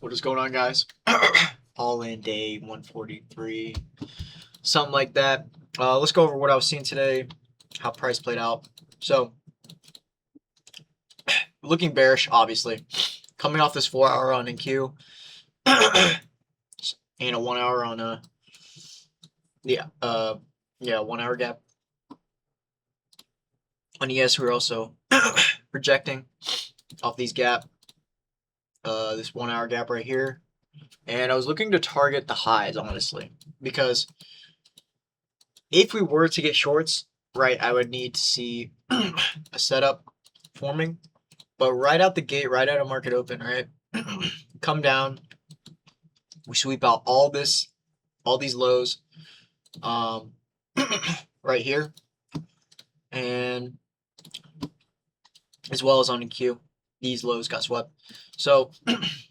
What is going on, guys? All in day 143, something like that. Let's go over what I was seeing today, how price played out. So, looking bearish, obviously. Coming off this 4-hour on NQ and a 1-hour on yeah, 1-hour gap. On ES, we were also projecting off these gap, this 1-hour gap right here. And I was looking to target the highs, honestly, because if we were to get shorts, right, I would need to see a setup forming. But right out the gate, right out of market open, right, come down, we sweep out all these lows, right here, and as well as on EQ, these lows got swept. So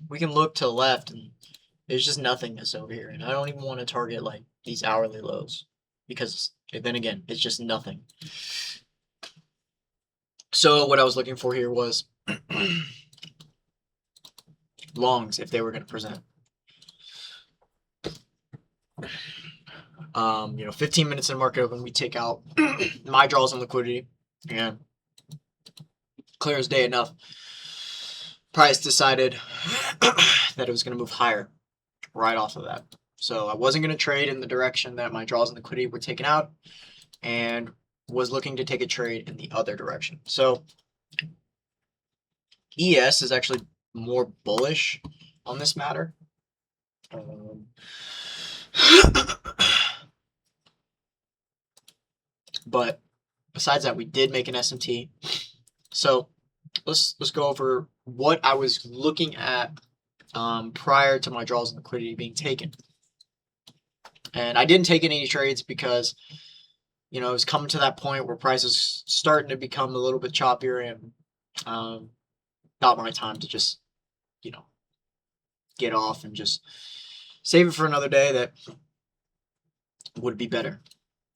we can look to the left, and there's just nothingness over here. And I don't even want to target like these hourly lows because then again, it's just nothing. So what I was looking for here was longs if they were going to present. 15 minutes in market open, we take out my draws and liquidity, and clear as day enough, price decided that it was going to move higher right off of that. So I wasn't going to trade in the direction that my draws and liquidity were taken out, and was looking to take a trade in the other direction. So ES is actually more bullish on this matter. But besides that, we did make an SMT. So let's go over what I was looking at prior to my draws and liquidity being taken. And I didn't take any trades because, it was coming to that point where price is starting to become a little bit choppier, and not my time to just, get off and just save it for another day that would be better.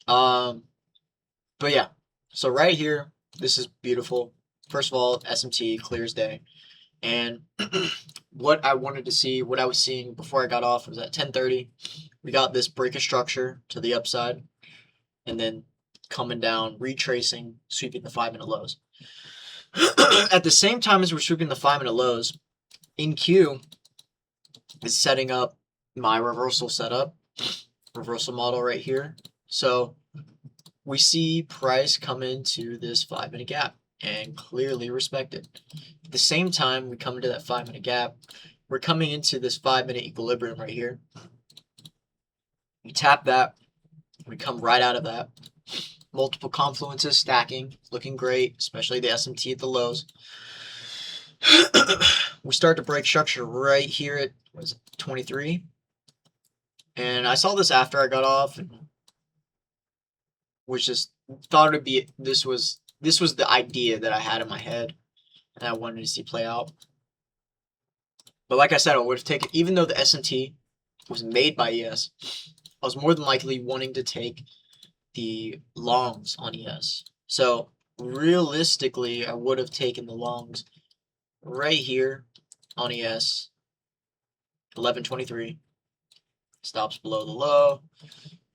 But yeah, so right here, this is beautiful. First of all, SMT, clear as day. And what I wanted to see, what I was seeing before I got off was at 10:30, we got this break of structure to the upside, and then coming down, retracing, sweeping the 5-minute lows. At the same time as we're sweeping the 5-minute lows, NQ is setting up my reversal setup, reversal model right here. So we see price come into this 5-minute gap and clearly respect it. At the same time, we come into that 5-minute gap. We're coming into this 5-minute equilibrium right here. We tap that. We come right out of that. Multiple confluences stacking, looking great, especially the SMT at the lows. We start to break structure right here at 23. And I saw this after I got off, and was just thought it'd be this was the idea that I had in my head and I wanted to see play out. But like I said, I would have taken, even though the SMT was made by ES, I was more than likely wanting to take the longs on ES. So realistically, I would have taken the longs right here on ES, 11.23, stops below the low,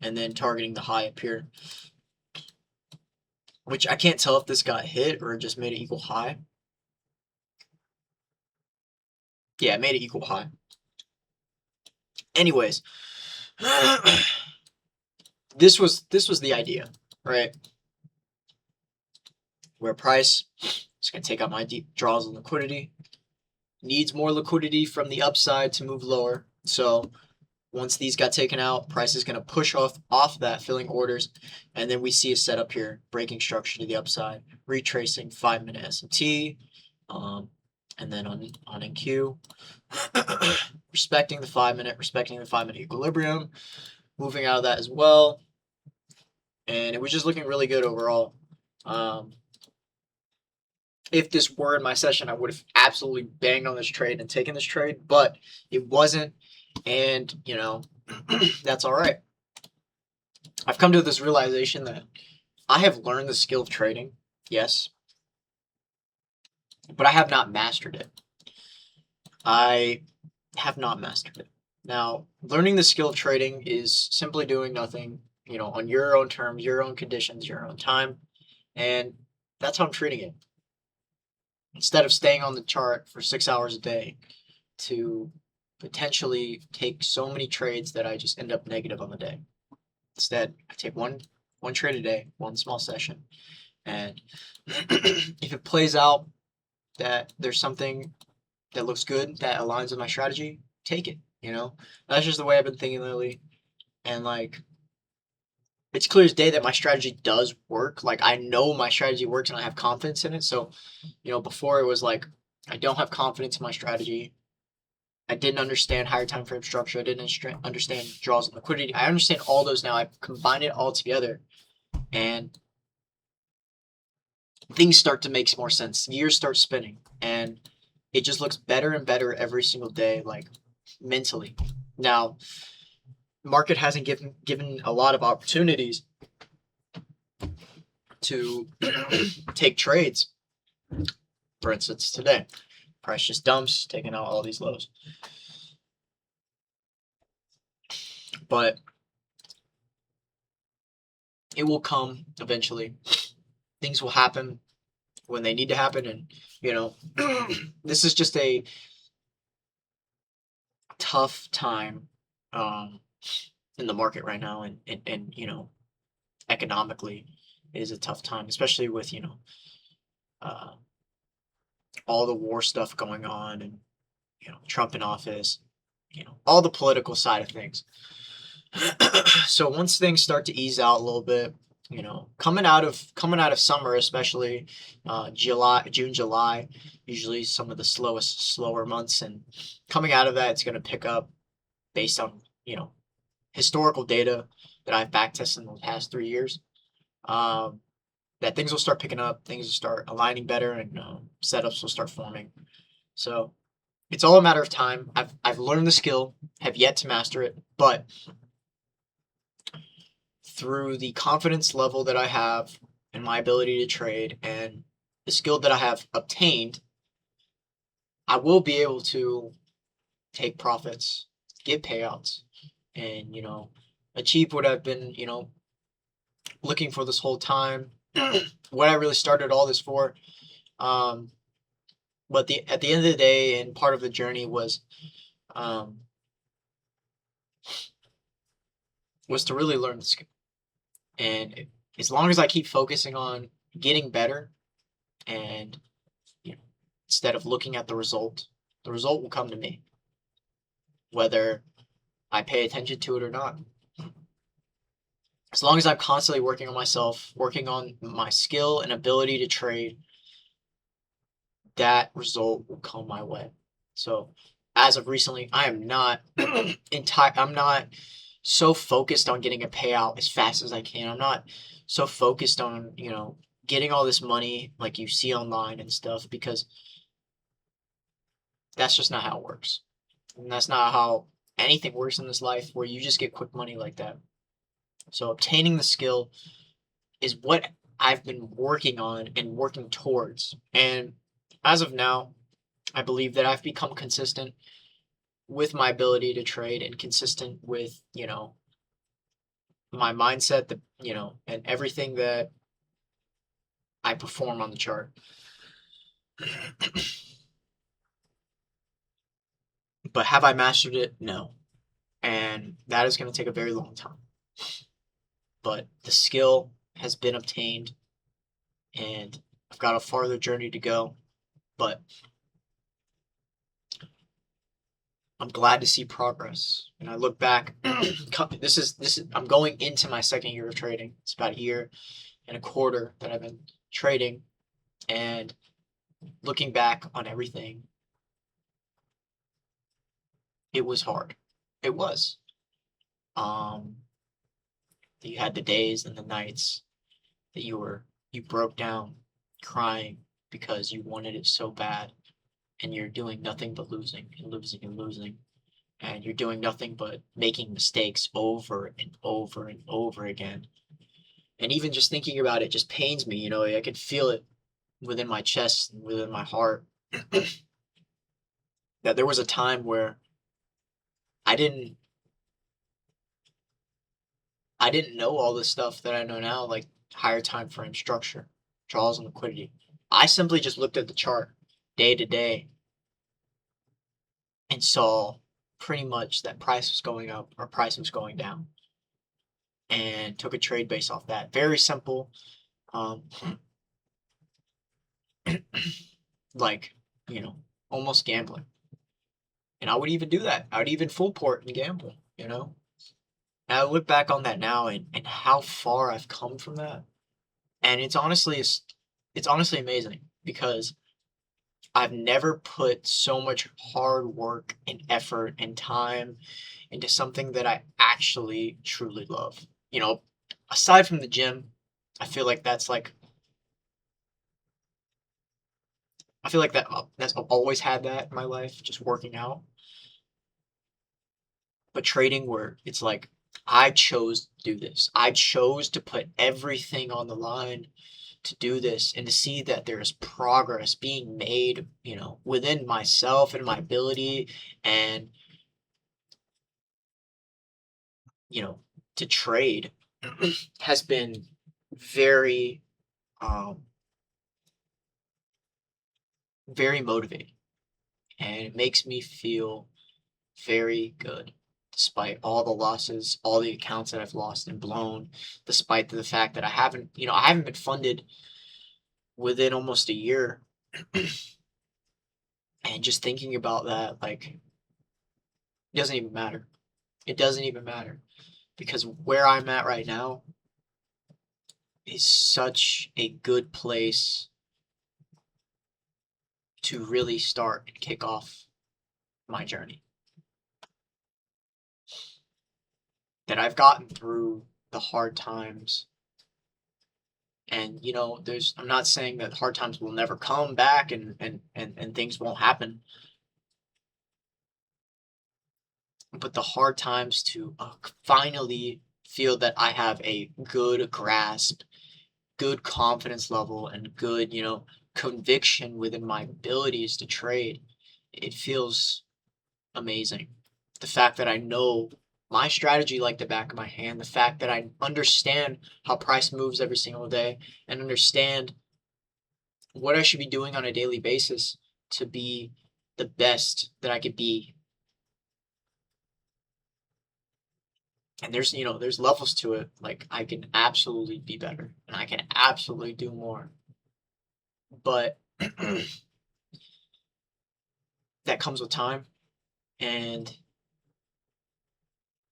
and then targeting the high up here, which I can't tell if this got hit or just made it equal high. Yeah, it made it equal high. Anyways, this was the idea, right? Where price is going to take out my deep draws and liquidity, needs more liquidity from the upside to move lower. So once these got taken out, price is going to push off that, filling orders, and then we see a setup here, breaking structure to the upside, retracing 5-minute SMT, and then on NQ, respecting the 5-minute equilibrium, moving out of that as well, and it was just looking really good overall. If this were in my session, I would have absolutely banged on this trade and taken this trade, but it wasn't. And, that's all right. I've come to this realization that I have learned the skill of trading, yes, but I have not mastered it. I have not mastered it. Now, learning the skill of trading is simply doing nothing, on your own terms, your own conditions, your own time, and that's how I'm treating it. Instead of staying on the chart for 6 hours a day to potentially take so many trades that I just end up negative on the day. Instead, I take one trade a day, one small session, and if it plays out that there's something that looks good that aligns with my strategy, take it. That's just the way I've been thinking lately, and like it's clear as day that my strategy does work. Like I know my strategy works and I have confidence in it. So, before it was like I don't have confidence in my strategy. I didn't understand higher time frame structure. I didn't understand draws and liquidity. I understand all those now. I've combined it all together, and things start to make more sense. Gears start spinning, and it just looks better and better every single day, like mentally. Now, market hasn't given a lot of opportunities to take trades. For instance, today, price just dumps, taking out all these lows. But it will come eventually. Things will happen when they need to happen, and this is just a tough time in the market right now, and economically it is a tough time, especially with uh, all the war stuff going on, and Trump in office, all the political side of things. So once things start to ease out a little bit, coming out of summer, especially June, July, usually some of the slower months, and coming out of that, it's going to pick up based on historical data that I've backtested in the past 3 years. That things will start picking up, things will start aligning better, and setups will start forming. So it's all a matter of time. I've learned the skill, have yet to master it, but through the confidence level that I have in my ability to trade and the skill that I have obtained, I will be able to take profits, get payouts, and achieve what I've been looking for this whole time. What I really started all this for. But at the end of the day, and part of the journey was to really learn the skill. And as long as I keep focusing on getting better, and instead of looking at the result will come to me, whether I pay attention to it or not. As long as I'm constantly working on myself, working on my skill and ability to trade, that result will come my way. So as of recently, I am not I'm not so focused on getting a payout as fast as I can. I'm not so focused on, getting all this money like you see online and stuff, because that's just not how it works. And that's not how anything works in this life, where you just get quick money like that. So obtaining the skill is what I've been working on and working towards. And as of now, I believe that I've become consistent with my ability to trade, and consistent with, my mindset, and everything that I perform on the chart. But have I mastered it? No. And that is going to take a very long time. But the skill has been obtained, and I've got a farther journey to go. But I'm glad to see progress. And I look back, this is I'm going into my second year of trading. It's about a year and a quarter that I've been trading, and looking back on everything, it was hard. It was. You had the days and the nights that you broke down crying because you wanted it so bad, and you're doing nothing but losing and losing and losing, and you're doing nothing but making mistakes over and over and over again. And even just thinking about it just pains me. I could feel it within my chest and within my heart that there was a time where I didn't know all the stuff that I know now, like higher time frame structure, draws and liquidity. I simply just looked at the chart day to day and saw pretty much that price was going up or price was going down, and took a trade based off that. Very simple, um, like, you know, almost gambling. And I would even do that. I would even full port and gamble, you know? And I look back on that now, and how far I've come from that. And it's honestly amazing because I've never put so much hard work and effort and time into something that I actually truly love. You know, aside from the gym, I feel like that's like I feel like that's I've always had that in my life, just working out. But trading, where it's like I chose to do this. I chose to put everything on the line to do this and to see that there's progress being made, you know, within myself and my ability, and, you know, to trade has been very, um, very motivating. And it makes me feel very good despite all the losses, all the accounts that I've lost and blown, despite the fact that I haven't been funded within almost a year. And just thinking about that, like, it doesn't even matter. It doesn't even matter because where I'm at right now is such a good place to really start and kick off my journey. That I've gotten through the hard times. And, you know, I'm not saying that hard times will never come back, and things won't happen, but the hard times to finally feel that I have a good grasp, good confidence level, and good, you know, conviction within my abilities to trade, it feels amazing. The fact that I know my strategy like the back of my hand, the fact that I understand how price moves every single day and understand what I should be doing on a daily basis to be the best that I could be. And there's levels to it. Like, I can absolutely be better and I can absolutely do more. But that comes with time, and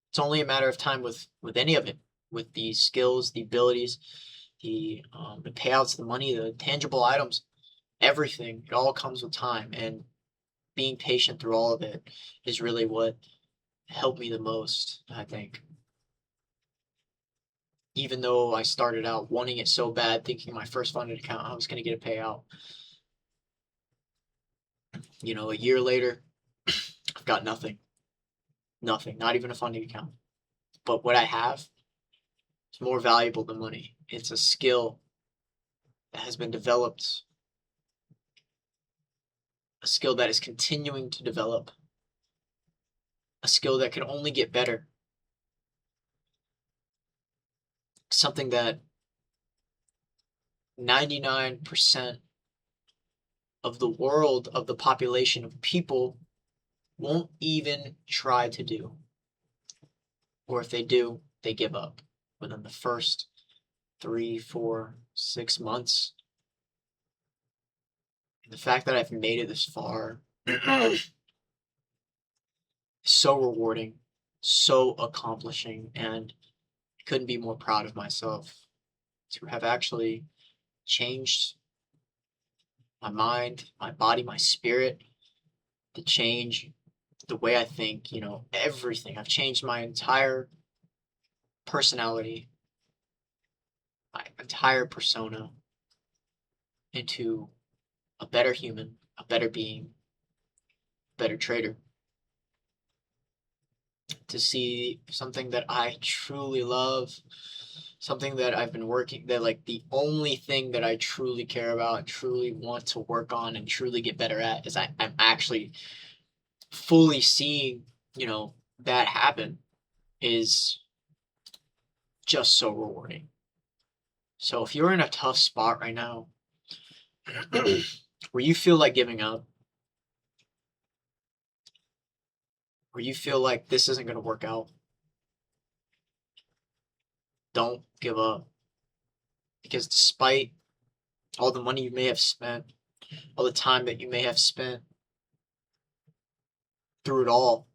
it's only a matter of time with any of it, with the skills, the abilities, the payouts, the money, the tangible items, everything. It all comes with time, and being patient through all of it is really what helped me the most, I think. Even though I started out wanting it so bad, thinking my first funded account I was going to get a payout. You know, a year later, I've got nothing. Nothing. Not even a funding account. But what I have is more valuable than money. It's a skill that has been developed, a skill that is continuing to develop, a skill that can only get better, something that 99% of the world, of the population of people, won't even try to do. Or if they do, they give up within the first 3, 4, 6 months. And the fact that I've made it this far is so rewarding, so accomplishing, and I couldn't be more proud of myself to have actually changed my mind, my body, my spirit, to change the way I think, you know, everything. I've changed my entire personality, my entire persona into a better human, a better being, a better trader. To see something that I truly love, something that I've been working, that like the only thing that I truly care about and truly want to work on and truly get better at is I'm actually fully seeing, you know, that happen is just so rewarding. So if you're in a tough spot right now where you feel like giving up, where you feel like this isn't going to work out, don't give up. Because despite all the money you may have spent, all the time that you may have spent through it all,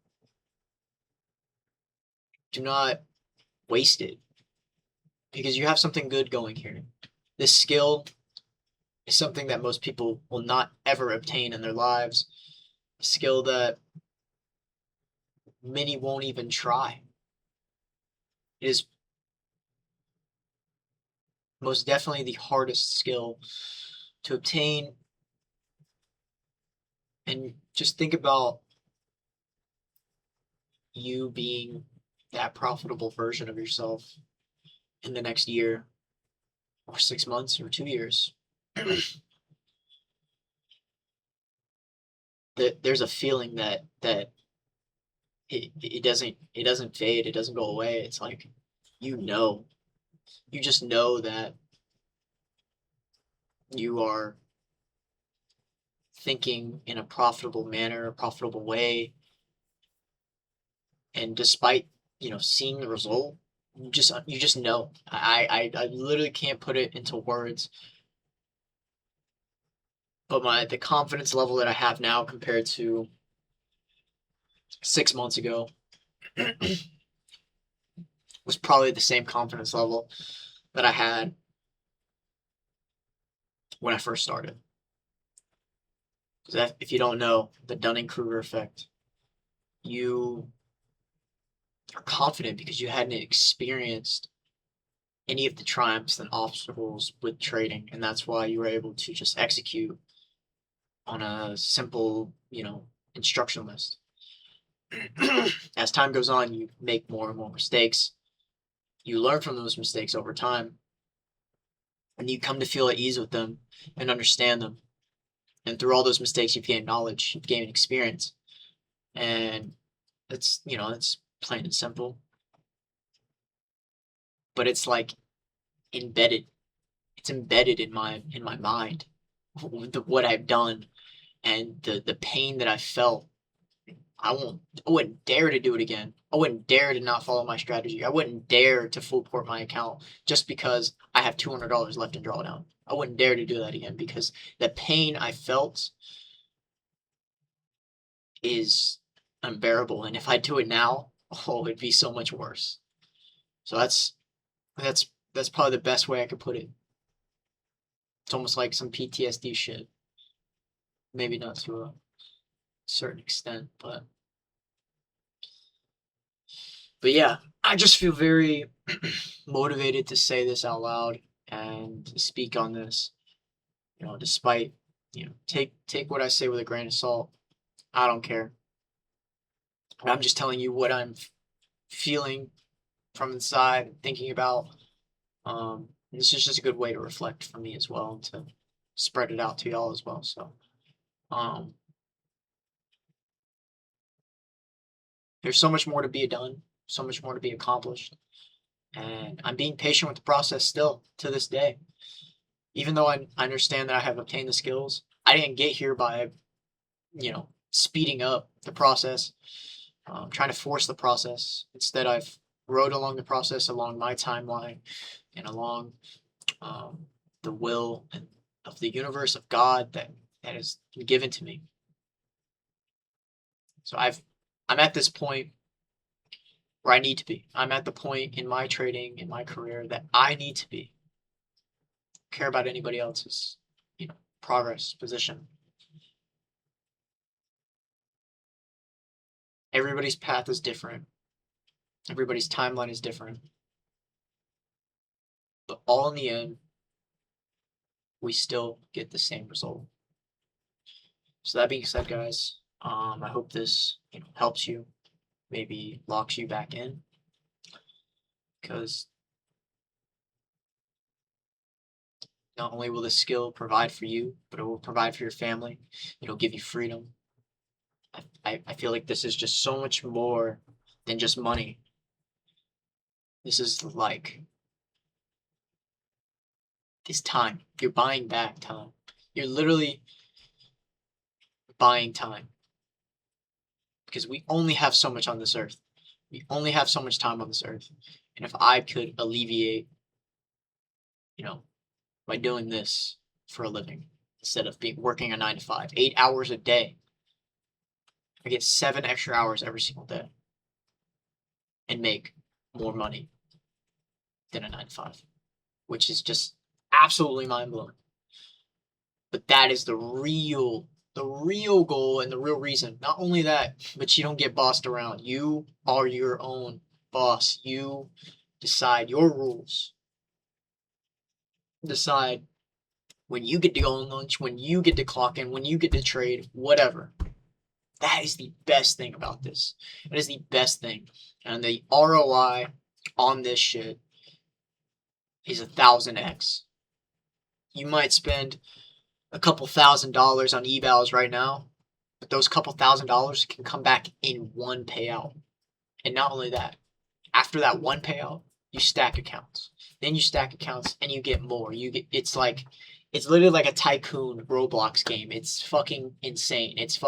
do not waste it. Because you have something good going here. This skill is something that most people will not ever obtain in their lives. A skill that many won't even try. It is most definitely the hardest skill to obtain. And just think about you being that profitable version of yourself in the next year or 6 months or 2 years. There's a feeling that it doesn't fade, it doesn't go away. It's like you just know that you are thinking in a profitable manner, a profitable way, and despite seeing the result, you just know. I literally can't put it into words, but the confidence level that I have now compared to 6 months ago was probably the same confidence level that I had when I first started. Because if you don't know the Dunning-Kruger effect, you are confident because you hadn't experienced any of the triumphs and obstacles with trading, and that's why you were able to just execute on a simple, instruction list. As time goes on, you make more and more mistakes. You learn from those mistakes over time, and you come to feel at ease with them and understand them. And through all those mistakes, you've gained knowledge, you've gained experience, and it's plain and simple. But it's like embedded. It's embedded in my mind, what I've done and the pain that I felt. I wouldn't dare to do it again. I wouldn't dare to not follow my strategy. I wouldn't dare to full port my account just because I have $200 left in drawdown. I wouldn't dare to do that again because the pain I felt is unbearable. And if I do it now, it'd be so much worse. So that's probably the best way I could put it. It's almost like some PTSD shit. Maybe not to a certain extent, but yeah, I just feel very motivated to say this out loud and to speak on this. Despite take what I say with a grain of salt. I don't care. I'm just telling you what I'm feeling from inside, thinking about. This is just a good way to reflect for me as well, and to spread it out to y'all as well. So, there's so much more to be done, so much more to be accomplished, and I'm being patient with the process still to this day. Even though I understand that I have obtained the skills, I didn't get here by, speeding up the process, trying to force the process. Instead, I've rode along the process along my timeline and along the will of the universe of God that is given to me. So I'm at this point where I need to be. I'm at the point in my trading, in my career, that I need to be. Care about anybody else's, progress, position. Everybody's path is different. Everybody's timeline is different. But all in the end, we still get the same result. So that being said, guys, I hope this helps you, maybe locks you back in, because not only will this skill provide for you, but it will provide for your family. It'll give you freedom. I feel like this is just so much more than just money. This is like this time. You're buying back time. You're literally buying time. Because we only have so much on this earth. We only have so much time on this earth. And if I could alleviate, by doing this for a living, instead of working a 9 to 5, 8 hours a day, I get 7 extra hours every single day and make more money than a 9 to 5, which is just absolutely mind blowing. But that is the real goal and the real reason. Not only that, but you don't get bossed around. You are your own boss. You decide your rules. Decide when you get to go on lunch, when you get to clock in, when you get to trade, whatever. That is the best thing about this. It is the best thing. And the ROI on this shit is 1,000x. You might spend a couple $1,000s on evals right now, but those couple $1,000s can come back in one payout. And not only that, after that one payout, you stack accounts. Then you stack accounts and you get more. It's literally like a tycoon Roblox game. It's fucking insane. It's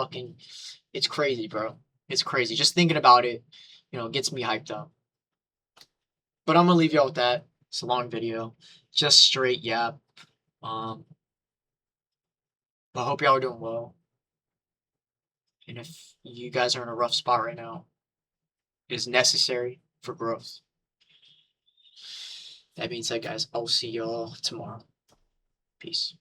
crazy, bro. It's crazy. Just thinking about it, gets me hyped up. But I'm gonna leave y'all with that. It's a long video. Just straight yap. But I hope y'all are doing well. And if you guys are in a rough spot right now, it is necessary for growth. That being said, guys, I'll see y'all tomorrow. Peace.